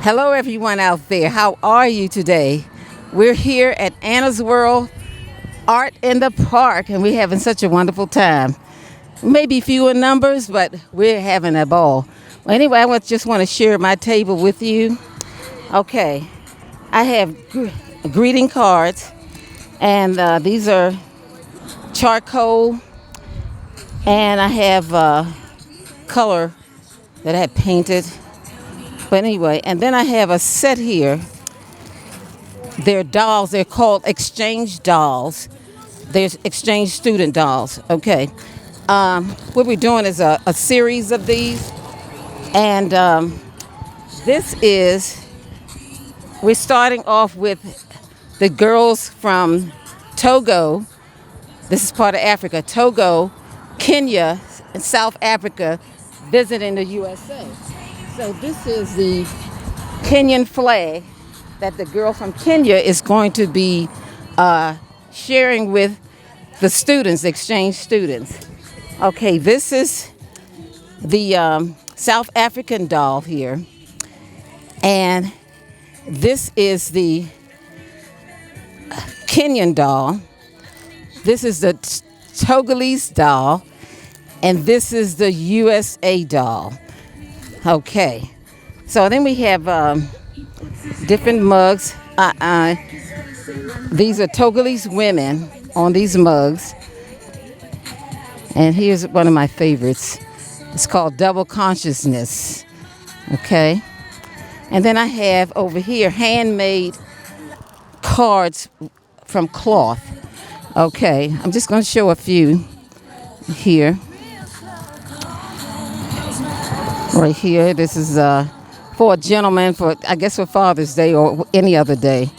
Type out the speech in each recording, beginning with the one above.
Hello, everyone out there. How are you today? We're here at Anna's World Art in the Park, and we're having such a wonderful time. Maybe few in numbers, but we're having a ball. Well, anyway, just want to share my table with you. Okay, I have greeting cards, and these are charcoal, and I have color that I had painted. But anyway, and then I have a set here. They're dolls. They're called exchange dolls. There's exchange student dolls. Okay. What we're doing is a series of these. And this is, we're starting off with the girls from Togo. This is part of Africa. Togo, Kenya, and South Africa visiting the USA. So this is the Kenyan flag that the girl from Kenya is going to be sharing with the students, exchange students. Okay, this is the South African doll here. And this is the Kenyan doll. This is the Togolese doll. And this is the USA doll. Okay. So then we have different mugs. These are Togolese women on these mugs. And here's one of my favorites. It's called Double Consciousness. Okay. And then I have over here handmade cards from cloth. Okay. I'm just going to show a few here. Right here. This is for a gentleman, for I guess for Father's Day or any other day.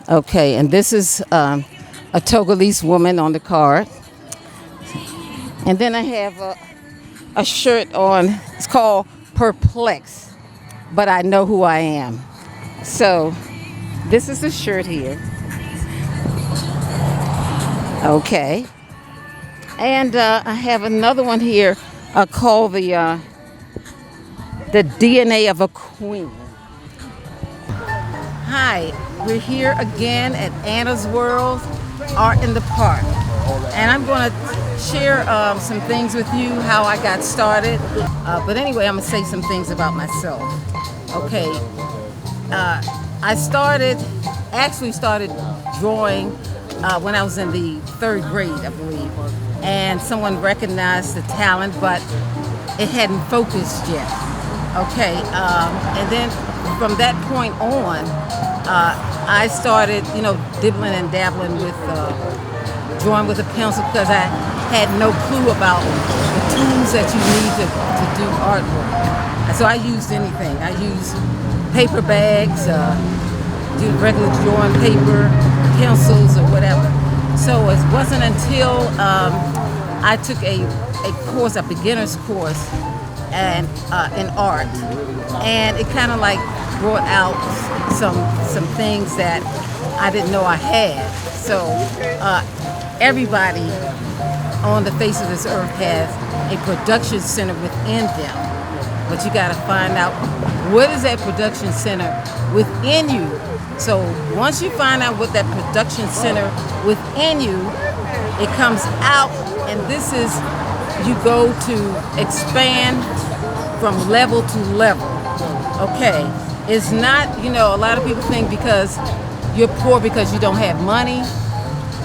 Okay. And this is a Togolese woman on the card. And then I have a shirt on. It's called Perplex, but I know who I am. So this is the shirt here. Okay. And I have another one here called the DNA of a Queen. Hi, we're here again at Anna's World Art in the Park. And I'm going to share some things with you, how I got started. But anyway, I'm going to say some things about myself. Okay, I actually started drawing when I was in the third grade, I believe. And someone recognized the talent, but it hadn't focused yet. Okay, and then from that point on, I started, dibbling and dabbling with drawing with a pencil because I had no clue about the tools that you need to do artwork. So I used anything. I used paper bags, do regular drawing paper, pencils, or whatever. So it wasn't until I took a course, a beginner's course, and in art, and it kind of like brought out some things that I didn't know I had. So everybody on the face of this earth has a production center within them, but you got to find out what is that production center within you. So once you find out what that production center within you, it comes out, and this is, you go to expand from level to level. Okay, it's not, a lot of people think because you're poor because you don't have money,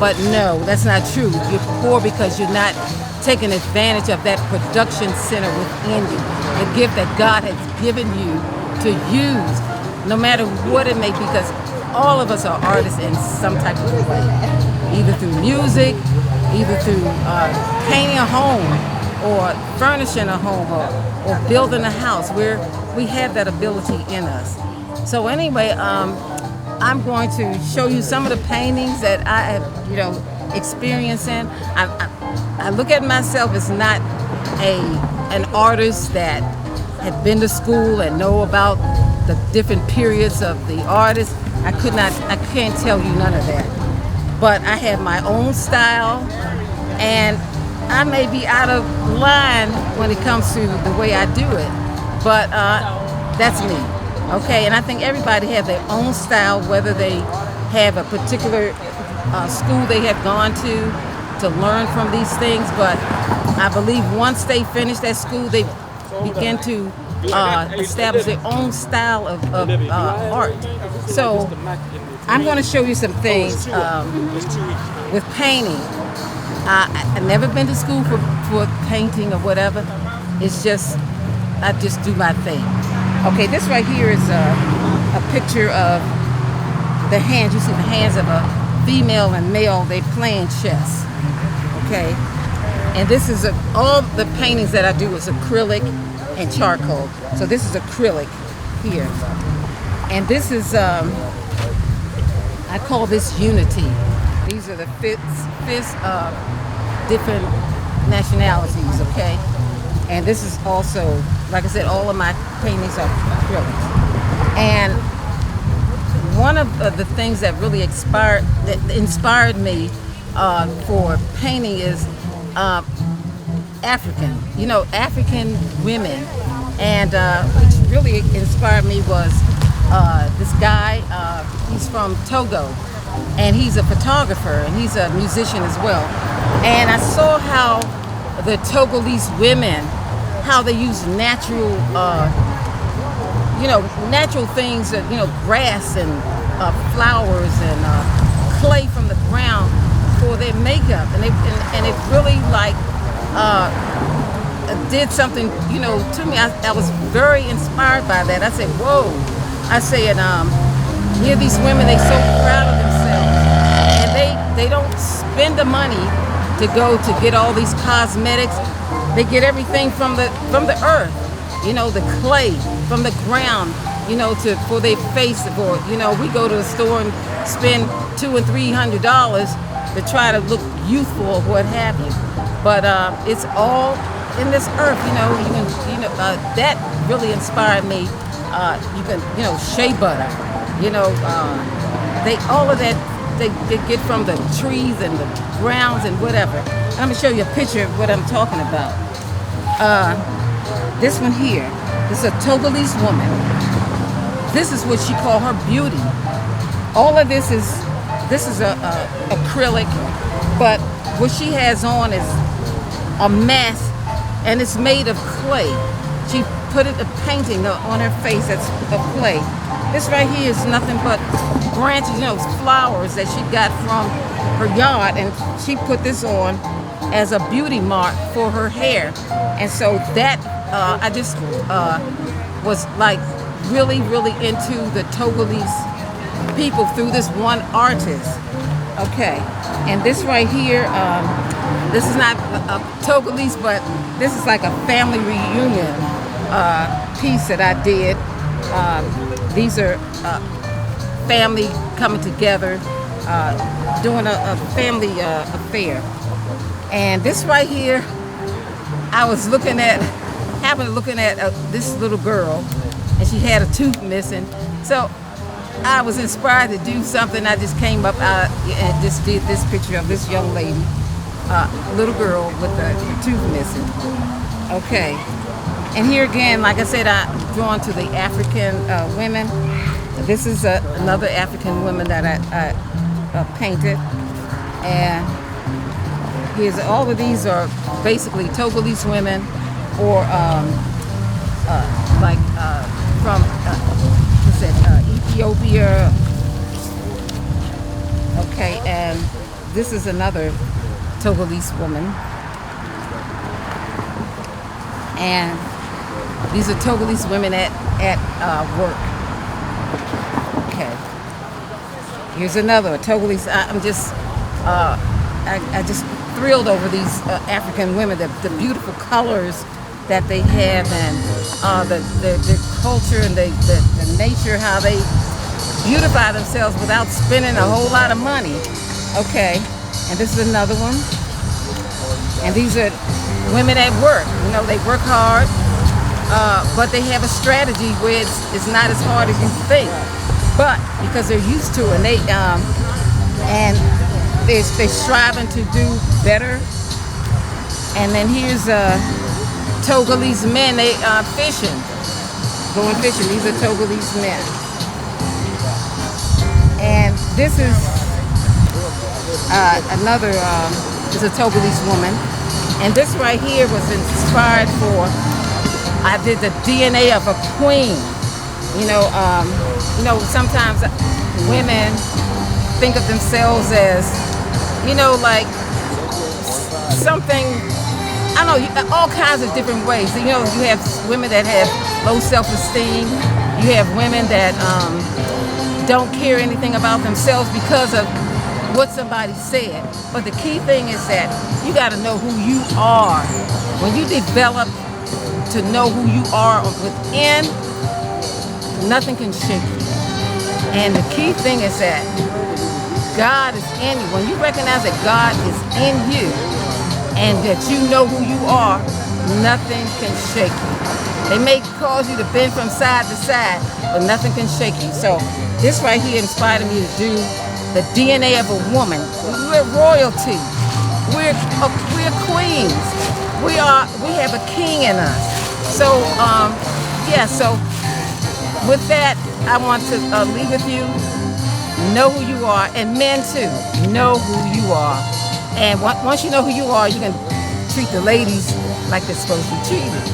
but no, that's not true. You're poor because you're not taking advantage of that production center within you, the gift that God has given you to use, no matter what it may be, because all of us are artists in some type of way, either through music, either through painting a home, or furnishing a home, or building a house, where we have that ability in us. So anyway, I'm going to show you some of the paintings that I have, experienced in. I look at myself as not an artist that had been to school and know about the different periods of the artist. I can't tell you none of that. But I have my own style, and I may be out of line when it comes to the way I do it, but that's me. Okay, and I think everybody have their own style, whether they have a particular school they have gone to learn from these things. But I believe once they finish that school, they begin to establish their own style of art. So I'm going to show you some things with painting. I've never been to school for painting or whatever. It's just, I just do my thing. Okay, this right here is a picture of the hands. You see the hands of a female and male. They playing chess. Okay, and this is all the paintings that I do is acrylic and charcoal. So this is acrylic here, and this is I call this unity. These are the fists of different nationalities. Okay, and this is also, like I said, all of my paintings are acrylics. And one of the things that really inspired me for painting is African. You know, African women. And which really inspired me was this guy. He's from Togo, and he's a photographer, and he's a musician as well. And I saw how the Togolese women, how they use natural, natural things, grass and flowers and clay from the ground for their makeup, and it really did something, to me. I was very inspired by that. I said, whoa. I said, here these women, they so proud of themselves, and they don't spend the money to go to get all these cosmetics. They get everything from the earth, the clay from the ground, for their face. For we go to the store and spend $200 and $300 to try to look youthful or what have you. But it's all in this earth. That really inspired me. You can, shea butter. They all of that they get from the trees and the grounds and whatever. I'm gonna show you a picture of what I'm talking about. This one here, this is a Togolese woman. This is what she called her beauty. All of this is acrylic, but what she has on is a mask, and it's made of clay. She put a painting on her face that's of clay. This right here is nothing but branches, flowers that she got from her yard, and she put this on as a beauty mark for her hair. And so that I just was like really, really into the Togolese people through this one artist. Okay, and this right here, this is not Togolese, but this is like a family reunion piece that I did. These are family coming together, doing a family affair. And this right here, I was looking at this little girl, and she had a tooth missing. So I was inspired to do something. I just came up and just did this picture of this young lady, little girl with the tooth missing. Okay. And here again, like I said, I'm drawn to the African women. This is another African woman that I painted. And here's all of these are basically Togolese women, or from Ethiopia. Okay, and this is another Togolese woman. And these are Togolese women at work. Okay. Here's another Togolese. I'm just I just thrilled over these African women, the beautiful colors that they have, and the culture and the nature, how they beautify themselves without spending a whole lot of money. Okay. And this is another one. And these are women at work. They work hard, but they have a strategy where it's not as hard as you think. But because they're used to it, and they're striving to do better. And then here's Togolese men. They fishing. going fishing. These are Togolese men. And this is another, is a Togolese woman. And this right here was inspired for, I did the DNA of a queen. Sometimes women think of themselves as, like something, I don't know, all kinds of different ways. You have women that have low self-esteem. You have women that don't care anything about themselves because of what somebody said. But the key thing is that you got to know who you are. When you develop to know who you are within, nothing can shake you. And the key thing is that God is in you. When you recognize that God is in you and that you know who you are, nothing can shake you. They may cause you to bend from side to side, but nothing can shake you. So this right here inspired me to do the DNA of a woman. We're royalty. We're queens. We have a king in us. So so with that, I want to leave with you. Know who you are, and men too. Know who you are. And once you know who you are, you can treat the ladies like they're supposed to be treated.